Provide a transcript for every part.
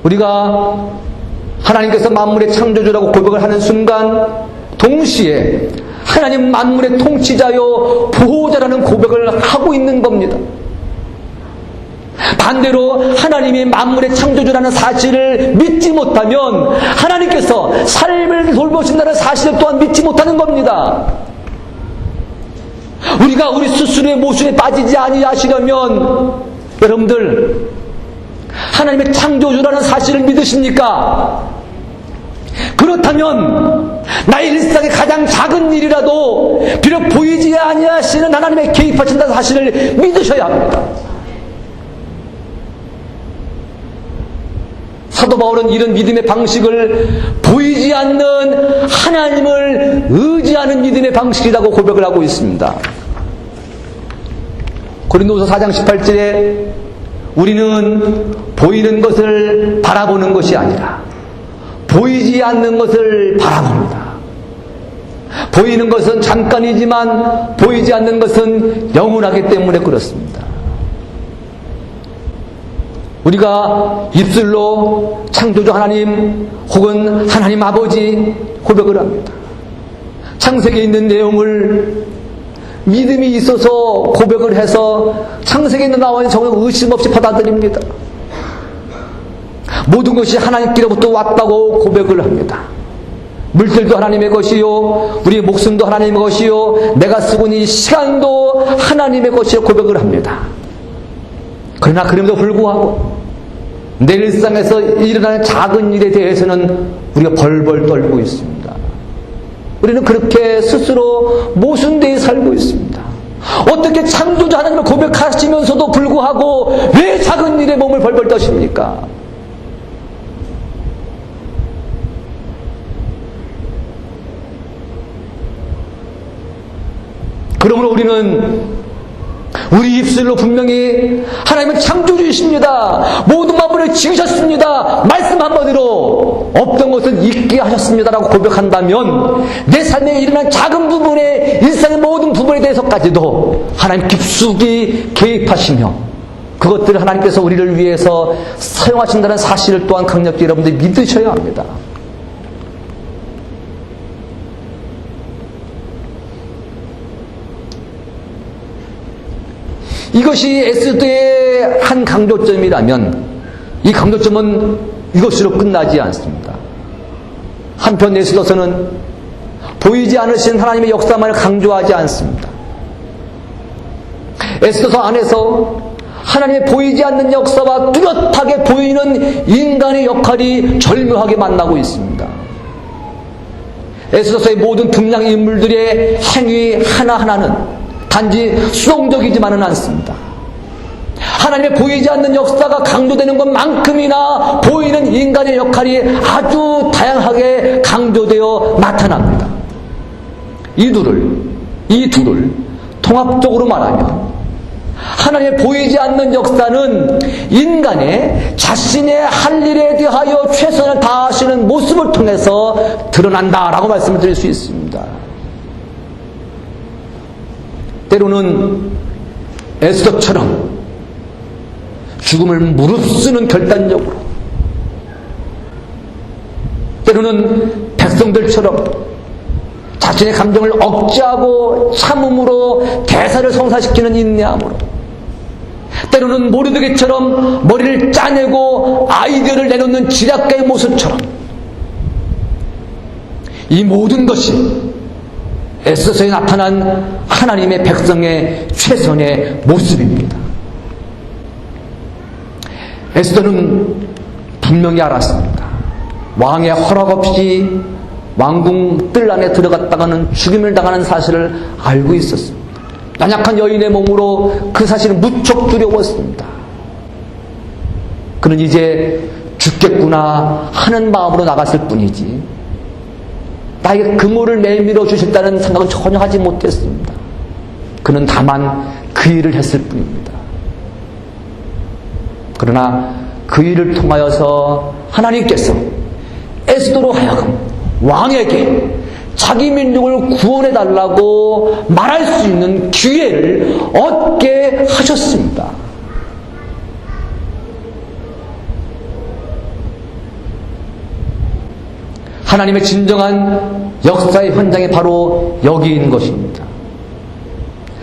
우리가 하나님께서 만물의 창조주라고 고백을 하는 순간 동시에 하나님 만물의 통치자요 보호자라는 고백을 하고 있는 겁니다. 반대로 하나님이 만물의 창조주라는 사실을 믿지 못하면 하나님께서 삶을 돌보신다는 사실을 또한 믿지 못하는 겁니다. 우리가 우리 스스로의 모순에 빠지지 아니하시려면 여러분들 하나님의 창조주라는 사실을 믿으십니까? 그렇다면 나의 일상의 가장 작은 일이라도 비록 보이지 아니하시는 하나님의 개입하신다는 사실을 믿으셔야 합니다. 사도 바울은 이런 믿음의 방식을 보이지 않는 하나님을 의지하는 믿음의 방식이라고 고백을 하고 있습니다. 고린도후서 4장 18절에 우리는 보이는 것을 바라보는 것이 아니라 보이지 않는 것을 바라봅니다. 보이는 것은 잠깐이지만 보이지 않는 것은 영원하기 때문에 그렇습니다. 우리가 입술로 창조주 하나님 혹은 하나님 아버지 고백을 합니다. 창세기에 있는 내용을 믿음이 있어서 고백을 해서 창세기에 있는 나와 있는 정말 의심 없이 받아들입니다. 모든 것이 하나님께로부터 왔다고 고백을 합니다. 물질도 하나님의 것이요 우리의 목숨도 하나님의 것이요 내가 쓰고 있는 이 시간도 하나님의 것이요 고백을 합니다. 그러나 그럼에도 불구하고 내 일상에서 일어나는 작은 일에 대해서는 우리가 벌벌 떨고 있습니다. 우리는 그렇게 스스로 모순되어 살고 있습니다. 어떻게 창조주 하나님을 고백하시면서도 불구하고 왜 작은 일에 몸을 벌벌 떠십니까? 그러므로 우리는 우리 입술로 분명히 하나님은 창조주이십니다. 모든 만물을 지으셨습니다. 말씀 한마디로 없던 것을 있게 하셨습니다라고 고백한다면 내 삶에 일어난 작은 부분에 일상의 모든 부분에 대해서까지도 하나님 깊숙이 개입하시며 그것들을 하나님께서 우리를 위해서 사용하신다는 사실을 또한 강력히 여러분들이 믿으셔야 합니다. 이것이 에스더의 한 강조점이라면 이 강조점은 이것으로 끝나지 않습니다. 한편 에스더서는 보이지 않으신 하나님의 역사만을 강조하지 않습니다. 에스더서 안에서 하나님의 보이지 않는 역사와 뚜렷하게 보이는 인간의 역할이 절묘하게 만나고 있습니다. 에스더서의 모든 등장인물들의 행위 하나하나는 단지 수동적이지만은 않습니다. 하나님의 보이지 않는 역사가 강조되는 것만큼이나 보이는 인간의 역할이 아주 다양하게 강조되어 나타납니다. 이 둘을 통합적으로 말하면 하나님의 보이지 않는 역사는 인간의 자신의 할 일에 대하여 최선을 다하시는 모습을 통해서 드러난다라고 말씀을 드릴 수 있습니다. 때로는 에스더처럼 죽음을 무릅쓰는 결단력으로, 때로는 백성들처럼 자신의 감정을 억제하고 참음으로 대사를 성사시키는 인내함으로, 때로는 모르드게처럼 머리를 짜내고 아이디어를 내놓는 지략가의 모습처럼 이 모든 것이 에스더서에 나타난 하나님의 백성의 최선의 모습입니다. 에스더는 분명히 알았습니다. 왕의 허락 없이 왕궁 뜰 안에 들어갔다가는 죽임을 당하는 사실을 알고 있었습니다. 연약한 여인의 몸으로 그 사실은 무척 두려웠습니다. 그는 이제 죽겠구나 하는 마음으로 나갔을 뿐이지 나에게 그물을 내밀어 주셨다는 생각은 전혀 하지 못했습니다. 그는 다만 그 일을 했을 뿐입니다. 그러나 그 일을 통하여서 하나님께서 에스더로 하여금 왕에게 자기 민족을 구원해달라고 말할 수 있는 기회를 얻게 하셨습니다. 하나님의 진정한 역사의 현장이 바로 여기인 것입니다.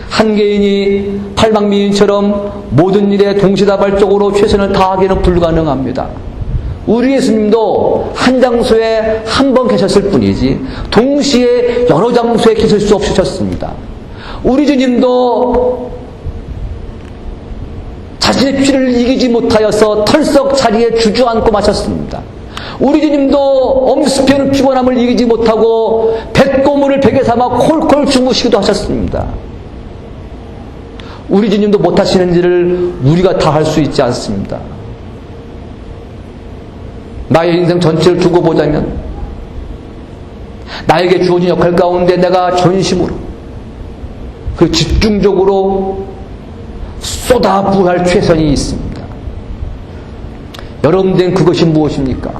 한 개인이 팔방미인처럼 모든 일에 동시다발적으로 최선을 다하기는 불가능합니다. 우리 예수님도 한 장소에 한 번 계셨을 뿐이지 동시에 여러 장소에 계실 수 없으셨습니다. 우리 주님도 자신의 피를 이기지 못하여서 털썩 자리에 주저앉고 마셨습니다. 우리 주님도 엄습해오는 피곤함을 이기지 못하고 백고물을 베개 삼아 콜콜 주무시기도 하셨습니다. 우리 주님도 못하시는 일을 우리가 다 할 수 있지 않습니다. 나의 인생 전체를 두고 보자면 나에게 주어진 역할 가운데 내가 전심으로 그 집중적으로 쏟아부을 최선이 있습니다. 여러분들은 그것이 무엇입니까?